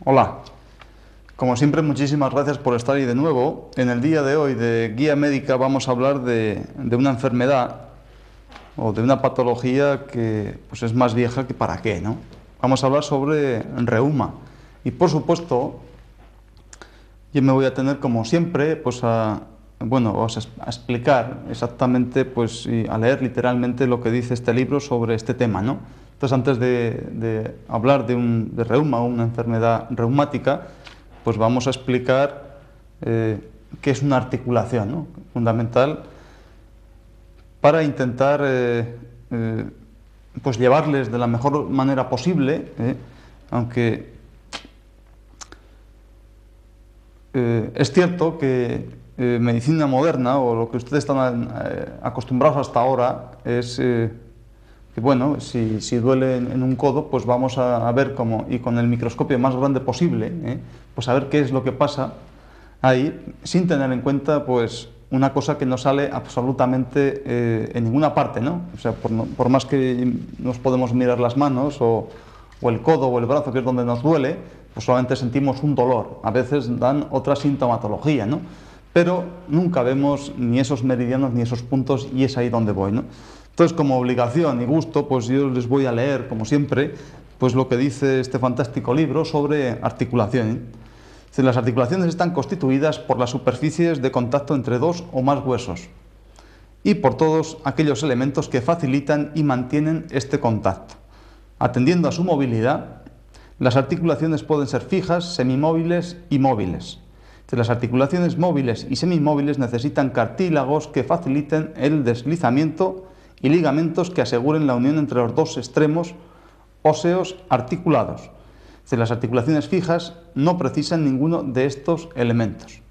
Hola, como siempre muchísimas gracias por estar ahí de nuevo. En el día de hoy de Guía Médica vamos a hablar de una enfermedad o de una patología que pues es más vieja que para qué, ¿no? Vamos a hablar sobre reuma y por supuesto yo me voy a tener como siempre pues a explicar exactamente pues y a leer literalmente lo que dice este libro sobre este tema, ¿no? Entonces, antes de hablar de reuma, una enfermedad reumática, pues vamos a explicar qué es una articulación, ¿no? Fundamental para intentar pues llevarles de la mejor manera posible, aunque es cierto que medicina moderna o lo que ustedes están acostumbrados hasta ahora es que, bueno, si duele en un codo, pues vamos a ver cómo, y con el microscopio más grande posible, pues a ver qué es lo que pasa ahí, sin tener en cuenta pues una cosa que no sale absolutamente en ninguna parte, ¿no? O sea, por más que nos podemos mirar las manos o el codo o el brazo, que es donde nos duele, pues solamente sentimos un dolor. A veces dan otra sintomatología, ¿no? Pero nunca vemos ni esos meridianos ni esos puntos y es ahí donde voy, ¿no? Entonces, como obligación y gusto, pues yo les voy a leer, como siempre, pues lo que dice este fantástico libro sobre articulación. Las articulaciones están constituidas por las superficies de contacto entre dos o más huesos y por todos aquellos elementos que facilitan y mantienen este contacto. Atendiendo a su movilidad, las articulaciones pueden ser fijas, semimóviles y móviles. Las articulaciones móviles y semimóviles necesitan cartílagos que faciliten el deslizamiento y ligamentos que aseguren la unión entre los dos extremos óseos articulados. Las articulaciones fijas no precisan ninguno de estos elementos.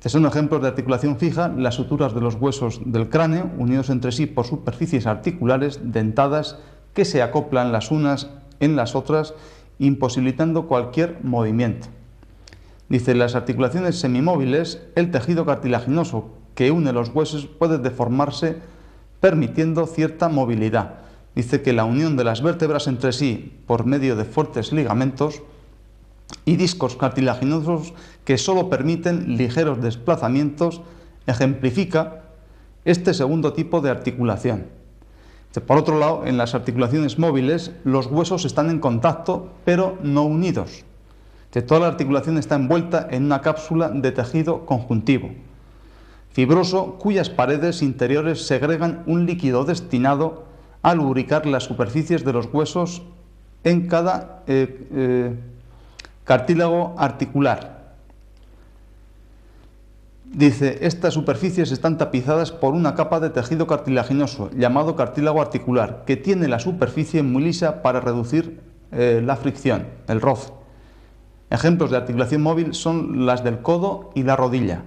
Son ejemplos de articulación fija las suturas de los huesos del cráneo, unidos entre sí por superficies articulares dentadas que se acoplan las unas en las otras, imposibilitando cualquier movimiento. Dice, las articulaciones semimóviles, el tejido cartilaginoso que une los huesos puede deformarse permitiendo cierta movilidad. Dice que la unión de las vértebras entre sí por medio de fuertes ligamentos y discos cartilaginosos que solo permiten ligeros desplazamientos ejemplifica este segundo tipo de articulación. Por otro lado, en las articulaciones móviles los huesos están en contacto pero no unidos. Toda la articulación está envuelta en una cápsula de tejido conjuntivo fibroso cuyas paredes interiores segregan un líquido destinado a lubricar las superficies de los huesos en cada cartílago articular. Dice, estas superficies están tapizadas por una capa de tejido cartilaginoso llamado cartílago articular, que tiene la superficie muy lisa para reducir la fricción, el roce. Ejemplos de articulación móvil son las del codo y la rodilla.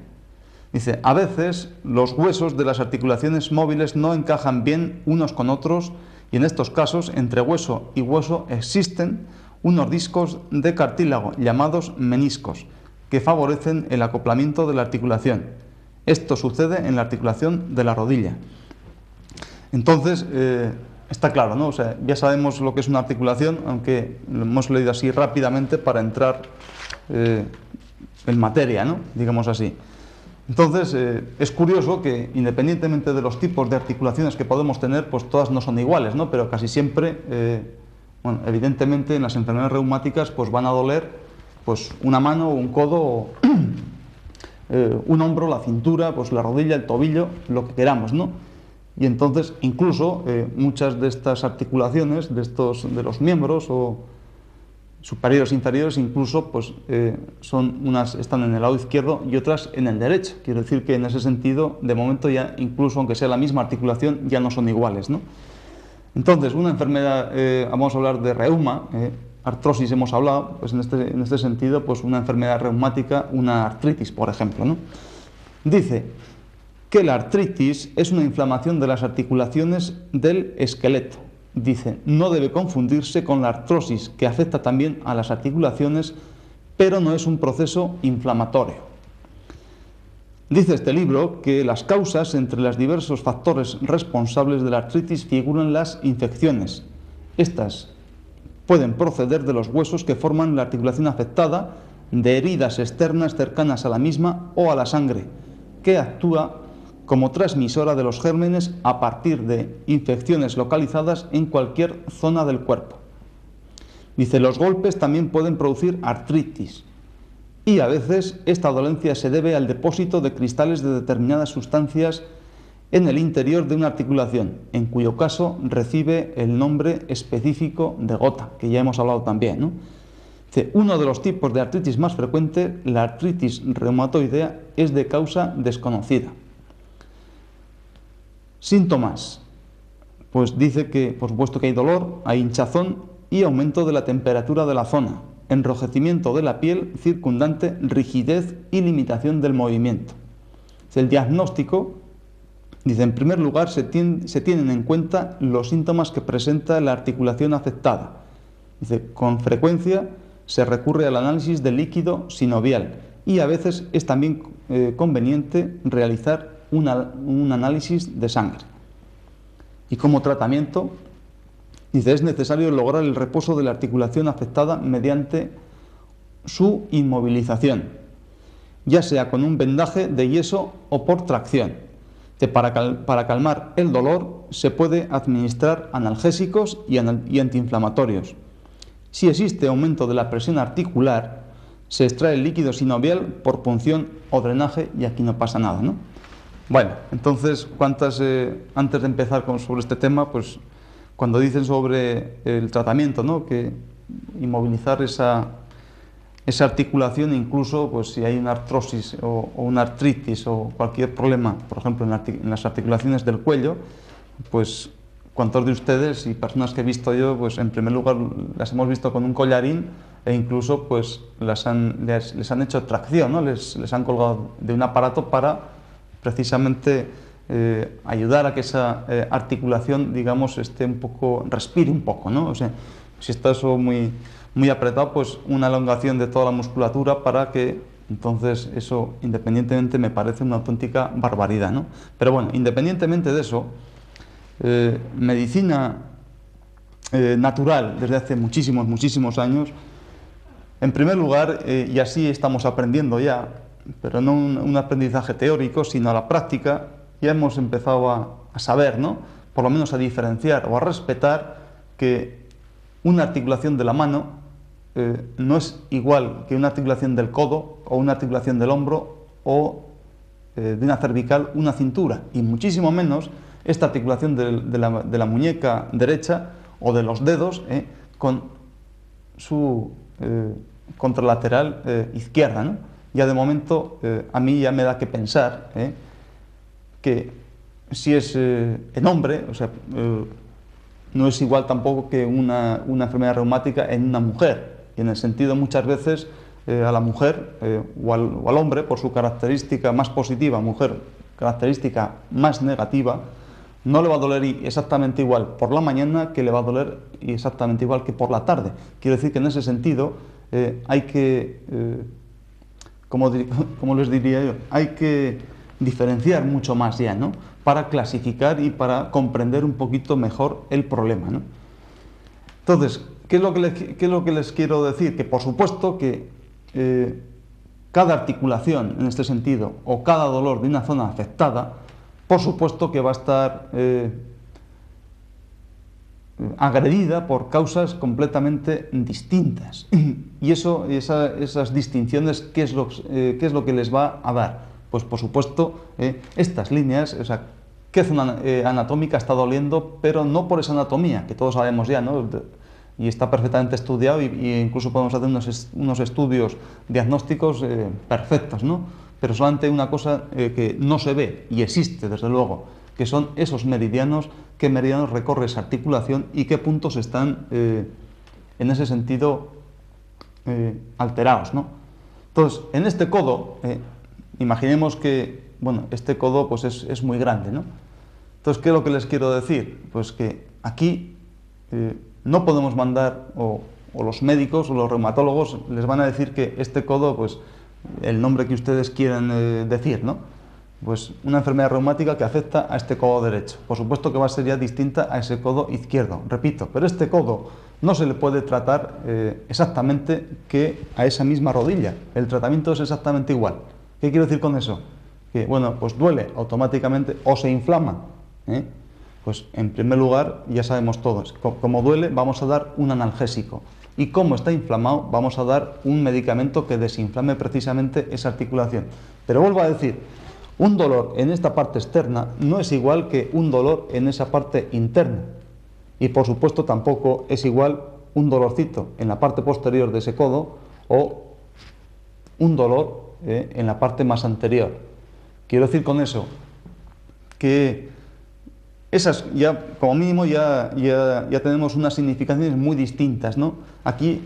Dice, a veces los huesos de las articulaciones móviles no encajan bien unos con otros y en estos casos entre hueso y hueso existen unos discos de cartílago llamados meniscos que favorecen el acoplamiento de la articulación. Esto sucede en la articulación de la rodilla. Entonces, está claro, ¿no? O sea, ya sabemos lo que es una articulación, aunque lo hemos leído así rápidamente para entrar en materia, ¿no? Digamos así. Entonces, es curioso que independientemente de los tipos de articulaciones que podemos tener, pues todas no son iguales, ¿no? Pero casi siempre, bueno, evidentemente en las enfermedades reumáticas pues van a doler pues una mano, un codo, un hombro, la cintura, pues la rodilla, el tobillo, lo que queramos, ¿no? Y entonces, incluso, muchas de estas articulaciones, de los miembros o superiores e inferiores, incluso pues, son unas están en el lado izquierdo y otras en el derecho. Quiero decir que en ese sentido, de momento ya, incluso aunque sea la misma articulación, ya no son iguales, ¿no? Entonces, una enfermedad, vamos a hablar de reuma, artrosis hemos hablado, pues en este sentido, pues una enfermedad reumática, una artritis, por ejemplo, ¿no? Dice que la artritis es una inflamación de las articulaciones del esqueleto. Dice, no debe confundirse con la artrosis, que afecta también a las articulaciones, pero no es un proceso inflamatorio. Dice este libro que las causas entre los diversos factores responsables de la artritis figuran las infecciones. Estas pueden proceder de los huesos que forman la articulación afectada, de heridas externas cercanas a la misma o a la sangre, que actúa como transmisora de los gérmenes a partir de infecciones localizadas en cualquier zona del cuerpo. Dice, los golpes también pueden producir artritis y a veces esta dolencia se debe al depósito de cristales de determinadas sustancias en el interior de una articulación, en cuyo caso recibe el nombre específico de gota, que ya hemos hablado también, ¿no? Dice, uno de los tipos de artritis más frecuente, la artritis reumatoidea, es de causa desconocida. Síntomas. Pues dice que, por supuesto, que hay dolor, hay hinchazón y aumento de la temperatura de la zona, enrojecimiento de la piel circundante, rigidez y limitación del movimiento. El diagnóstico, dice, en primer lugar se tienen en cuenta los síntomas que presenta la articulación afectada. Dice, con frecuencia se recurre al análisis del líquido sinovial y a veces es también conveniente realizar un análisis de sangre. Y como tratamiento, dice, es necesario lograr el reposo de la articulación afectada mediante su inmovilización, ya sea con un vendaje de yeso o por tracción. Para calmar el dolor se puede administrar analgésicos y antiinflamatorios. Si existe aumento de la presión articular, se extrae el líquido sinovial por punción o drenaje y aquí no pasa nada, ¿no? Bueno, entonces, antes de empezar sobre este tema, pues cuando dicen sobre el tratamiento, ¿no?, que inmovilizar esa articulación, incluso pues si hay una artrosis o una artritis o cualquier problema, por ejemplo en las articulaciones del cuello, pues cuantos de ustedes y personas que he visto yo, pues en primer lugar las hemos visto con un collarín e incluso pues les han hecho tracción, ¿no? Les han colgado de un aparato para precisamente ayudar a que esa articulación, digamos, respire un poco, ¿no? O sea, si está eso muy apretado, pues una elongación de toda la musculatura para que, entonces, eso, independientemente, me parece una auténtica barbaridad, ¿no? Pero bueno, independientemente de eso, medicina natural desde hace muchísimos años, en primer lugar, y así estamos aprendiendo ya, pero no un aprendizaje teórico, sino a la práctica, ya hemos empezado a saber, ¿no?, por lo menos a diferenciar o a respetar que una articulación de la mano no es igual que una articulación del codo o una articulación del hombro o de una cervical, una cintura, y muchísimo menos esta articulación de la muñeca derecha o de los dedos con su contralateral izquierda, ¿no? Ya de momento a mí ya me da que pensar que si es en hombre, o sea, no es igual tampoco que una enfermedad reumática en una mujer, y en el sentido muchas veces a la mujer o al hombre, por su característica más positiva, mujer característica más negativa, no le va a doler exactamente igual por la mañana que le va a doler exactamente igual que por la tarde. Quiero decir que en ese sentido hay que, como les diría yo, hay que diferenciar mucho más ya, ¿no?, para clasificar y para comprender un poquito mejor el problema, ¿no? Entonces, ¿qué es lo que les quiero decir? Que por supuesto que cada articulación en este sentido o cada dolor de una zona afectada, por supuesto que va a estar agredida por causas completamente distintas. Y esas distinciones, ¿qué es lo que les va a dar? Pues por supuesto estas líneas, o sea, qué zona anatómica está doliendo, pero no por esa anatomía, que todos sabemos ya, ¿no?, y está perfectamente estudiado, y incluso podemos hacer unos estudios diagnósticos perfectos, ¿no? Pero solamente una cosa que no se ve y existe, desde luego, que son esos meridianos, qué meridianos recorre esa articulación y qué puntos están en ese sentido alterados, ¿no? Entonces, en este codo, imaginemos que, bueno, este codo pues es muy grande, ¿no? Entonces, ¿qué es lo que les quiero decir? Pues que aquí no podemos mandar, o los médicos o los reumatólogos les van a decir que este codo, pues el nombre que ustedes quieran decir, ¿no? Pues una enfermedad reumática que afecta a este codo derecho. Por supuesto que va a ser ya distinta a ese codo izquierdo, repito, pero este codo no se le puede tratar exactamente que a esa misma rodilla. El tratamiento es exactamente igual. ¿Qué quiero decir con eso? Que, bueno, pues duele automáticamente o se inflama. Pues en primer lugar, ya sabemos todos, como duele, vamos a dar un analgésico. Y como está inflamado, vamos a dar un medicamento que desinflame precisamente esa articulación. Pero vuelvo a decir, un dolor en esta parte externa no es igual que un dolor en esa parte interna. Y por supuesto tampoco es igual un dolorcito en la parte posterior de ese codo o un dolor en la parte más anterior. Quiero decir con eso que esas ya, como mínimo, ya tenemos unas significaciones muy distintas, ¿no? Aquí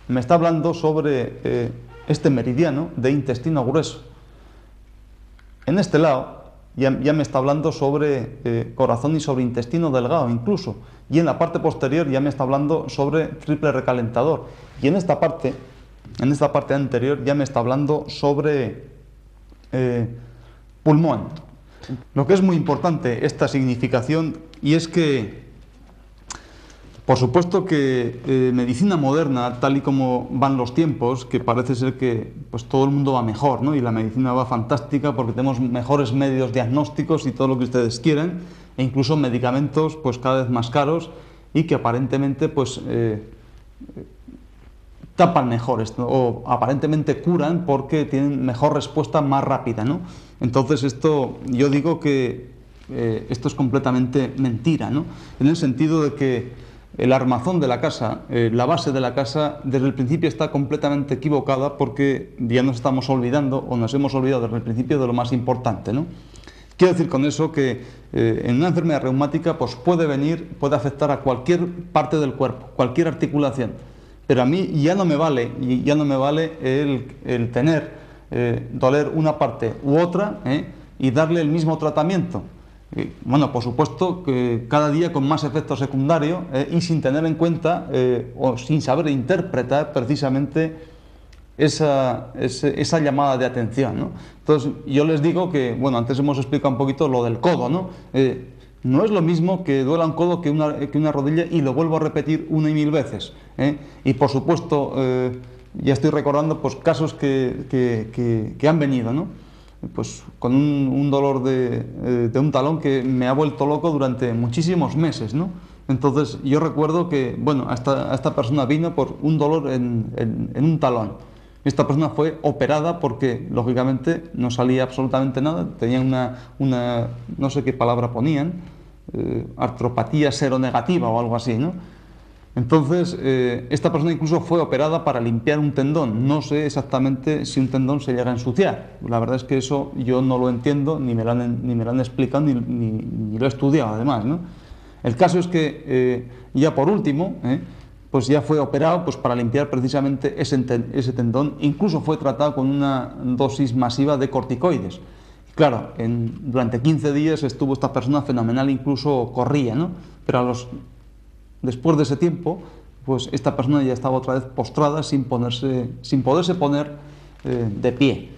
me está hablando sobre este meridiano de intestino grueso. En este lado ya me está hablando sobre corazón y sobre intestino delgado incluso. Y en la parte posterior ya me está hablando sobre triple recalentador. Y en esta parte anterior ya me está hablando sobre pulmón. Lo que es muy importante esta significación, y es que, por supuesto que medicina moderna, tal y como van los tiempos, que parece ser que pues todo el mundo va mejor, ¿no? Y la medicina va fantástica porque tenemos mejores medios diagnósticos y todo lo que ustedes quieran, e incluso medicamentos pues cada vez más caros y que aparentemente pues tapan mejor esto, o aparentemente curan porque tienen mejor respuesta más rápida, ¿no? Entonces esto, yo digo que esto es completamente mentira, ¿no? En el sentido de que el armazón de la casa, la base de la casa, desde el principio está completamente equivocada porque ya nos estamos olvidando, o nos hemos olvidado desde el principio de lo más importante, ¿no? Quiero decir con eso que en una enfermedad reumática pues puede afectar a cualquier parte del cuerpo, cualquier articulación. Pero a mí ya no me vale el tener doler una parte u otra y darle el mismo tratamiento. Bueno, por supuesto que cada día con más efecto secundario y sin tener en cuenta o sin saber interpretar precisamente esa llamada de atención, ¿no? Entonces yo les digo que, bueno, antes hemos explicado un poquito lo del codo, ¿no? No es lo mismo que duela un codo que una rodilla, y lo vuelvo a repetir una y mil veces. Y por supuesto, ya estoy recordando pues, casos que han venido, ¿no? Pues con un dolor de un talón que me ha vuelto loco durante muchísimos meses, ¿no? Entonces yo recuerdo que, bueno, esta persona vino por un dolor en un talón. Esta persona fue operada porque, lógicamente, no salía absolutamente nada. Tenía una no sé qué palabra ponían, artropatía seronegativa o algo así, ¿no? Entonces, esta persona incluso fue operada para limpiar un tendón. No sé exactamente si un tendón se llega a ensuciar. La verdad es que eso yo no lo entiendo, ni me lo han explicado, ni lo he estudiado, además, ¿no? El caso es que, ya por último, pues ya fue operado pues para limpiar precisamente ese tendón. Incluso fue tratado con una dosis masiva de corticoides. Claro, durante 15 días estuvo esta persona fenomenal, incluso corría, ¿no? Pero después de ese tiempo, pues esta persona ya estaba otra vez postrada sin poderse poner de pie.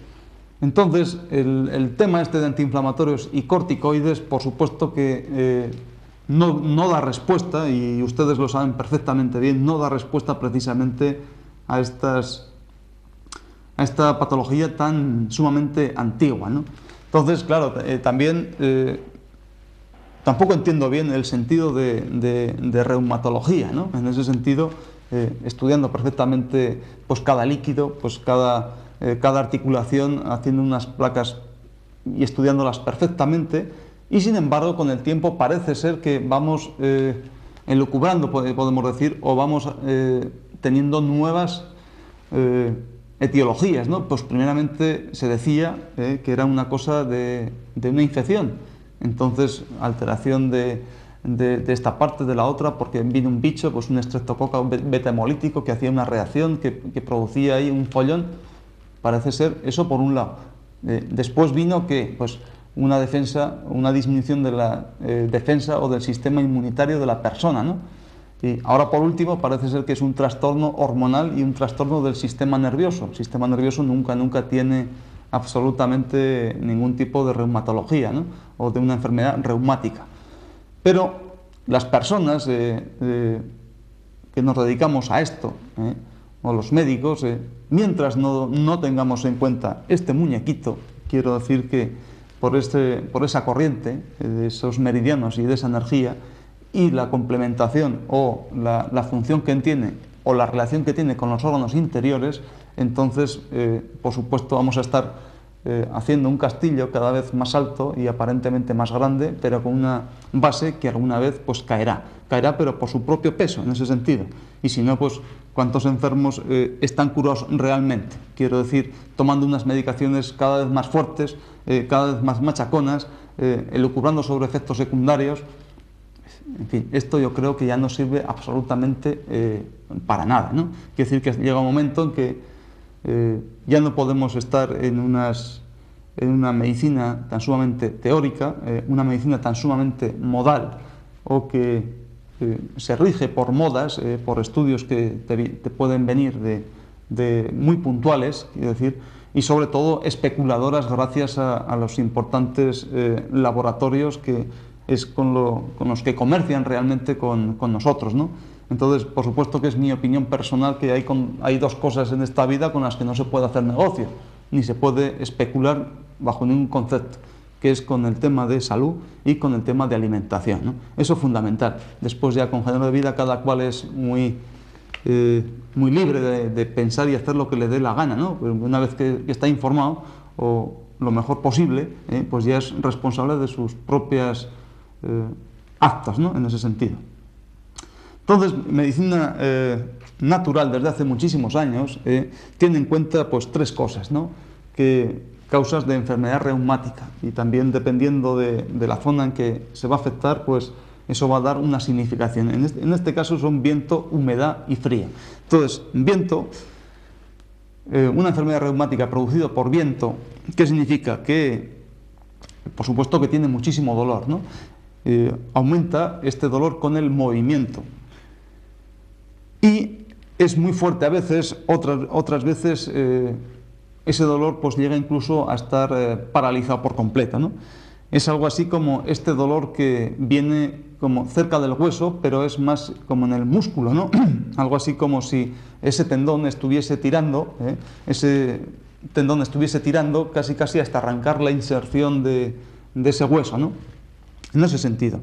Entonces, el tema este de antiinflamatorios y corticoides, por supuesto que no da respuesta, y ustedes lo saben perfectamente bien, no da respuesta precisamente a esta patología tan sumamente antigua, ¿no? Entonces, claro, también tampoco entiendo bien el sentido de reumatología, ¿no? En ese sentido, estudiando perfectamente pues, cada líquido, pues, cada articulación, haciendo unas placas y estudiándolas perfectamente. Y sin embargo, con el tiempo parece ser que vamos elucubrando, podemos decir, o vamos teniendo nuevas etiologías, ¿no? Pues primeramente se decía que era una cosa de una infección. Entonces, alteración de esta parte, de la otra, porque vino un bicho, pues un estreptococo beta hemolítico que hacía una reacción, que producía ahí un follón. Parece ser eso por un lado. Después vino que, pues, una disminución de la defensa o del sistema inmunitario de la persona, ¿no? Y ahora, por último, parece ser que es un trastorno hormonal y un trastorno del sistema nervioso. El sistema nervioso nunca tiene absolutamente ningún tipo de reumatología, ¿no? O de una enfermedad reumática. Pero las personas que nos dedicamos a esto, o los médicos, mientras no tengamos en cuenta este muñequito, quiero decir que por esa corriente, de esos meridianos y de esa energía, y la complementación o la función que tiene o la relación que tiene con los órganos interiores, entonces, por supuesto, vamos a estar haciendo un castillo cada vez más alto y aparentemente más grande, pero con una base que alguna vez pues caerá, pero por su propio peso, en ese sentido. Y si no, pues cuántos enfermos están curados realmente, quiero decir, tomando unas medicaciones cada vez más fuertes, cada vez más machaconas, elucubrando sobre efectos secundarios. En fin, esto yo creo que ya no sirve absolutamente para nada, ¿no? Quiero decir que llega un momento en que ya no podemos estar en una medicina tan sumamente teórica, una medicina tan sumamente modal, o que se rige por modas, por estudios que te pueden venir de muy puntuales, quiero decir, y sobre todo especuladoras gracias a los importantes laboratorios que es con los que comercian realmente con nosotros, ¿no? Entonces, por supuesto que es mi opinión personal que hay dos cosas en esta vida con las que no se puede hacer negocio, ni se puede especular bajo ningún concepto, que es con el tema de salud y con el tema de alimentación, ¿no? Eso es fundamental. Después ya con género de vida cada cual es muy libre de pensar y hacer lo que le dé la gana, ¿no? Pues una vez que está informado, o lo mejor posible, pues ya es responsable de sus propias actas, ¿no? En ese sentido. Entonces, medicina natural desde hace muchísimos años tiene en cuenta pues tres cosas, ¿no? Causas de enfermedad reumática, y también dependiendo de la zona en que se va a afectar, pues eso va a dar una significación. En este caso son viento, humedad y frío. Entonces, viento, una enfermedad reumática producida por viento, ¿qué significa? Que, por supuesto que tiene muchísimo dolor, ¿no? Aumenta este dolor con el movimiento. Y es muy fuerte a veces, otras veces ese dolor pues llega incluso a estar paralizado por completo, ¿no? Es algo así como este dolor que viene como cerca del hueso, pero es más como en el músculo, ¿no? Algo así como si ese tendón estuviese tirando, casi hasta arrancar la inserción de ese hueso, ¿no? En ese sentido.